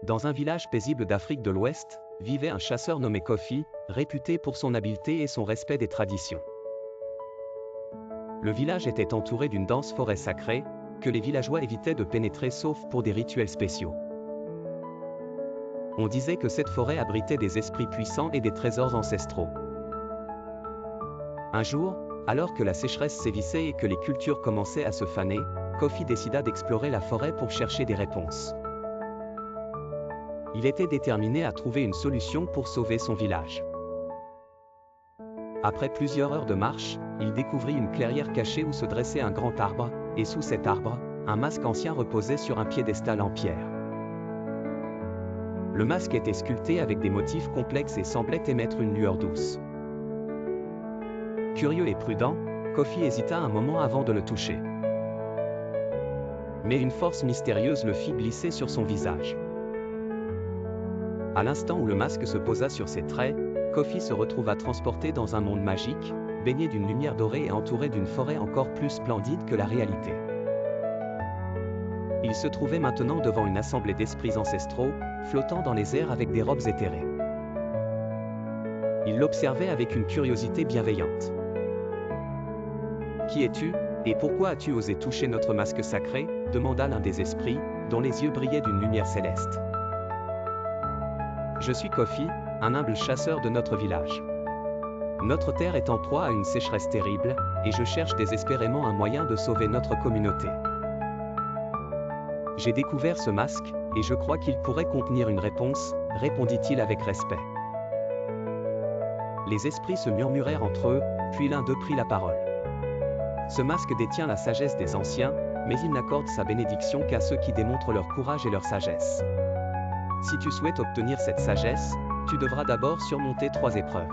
Dans un village paisible d'Afrique de l'Ouest, vivait un chasseur nommé Kofi, réputé pour son habileté et son respect des traditions. Le village était entouré d'une dense forêt sacrée, que les villageois évitaient de pénétrer sauf pour des rituels spéciaux. On disait que cette forêt abritait des esprits puissants et des trésors ancestraux. Un jour, alors que la sécheresse sévissait et que les cultures commençaient à se faner, Kofi décida d'explorer la forêt pour chercher des réponses. Il était déterminé à trouver une solution pour sauver son village. Après plusieurs heures de marche, il découvrit une clairière cachée où se dressait un grand arbre, et sous cet arbre, un masque ancien reposait sur un piédestal en pierre. Le masque était sculpté avec des motifs complexes et semblait émettre une lueur douce. Curieux et prudent, Kofi hésita un moment avant de le toucher. Mais une force mystérieuse le fit glisser sur son visage. À l'instant où le masque se posa sur ses traits, Kofi se retrouva transporté dans un monde magique, baigné d'une lumière dorée et entouré d'une forêt encore plus splendide que la réalité. Il se trouvait maintenant devant une assemblée d'esprits ancestraux, flottant dans les airs avec des robes éthérées. Il l'observait avec une curiosité bienveillante. « Qui es-tu, et pourquoi as-tu osé toucher notre masque sacré ?» demanda l'un des esprits, dont les yeux brillaient d'une lumière céleste. « Je suis Kofi, un humble chasseur de notre village. Notre terre est en proie à une sécheresse terrible, et je cherche désespérément un moyen de sauver notre communauté. J'ai découvert ce masque, et je crois qu'il pourrait contenir une réponse, répondit-il avec respect. Les esprits se murmurèrent entre eux, puis l'un d'eux prit la parole. Ce masque détient la sagesse des anciens, mais il n'accorde sa bénédiction qu'à ceux qui démontrent leur courage et leur sagesse. Si tu souhaites obtenir cette sagesse, tu devras d'abord surmonter 3 épreuves.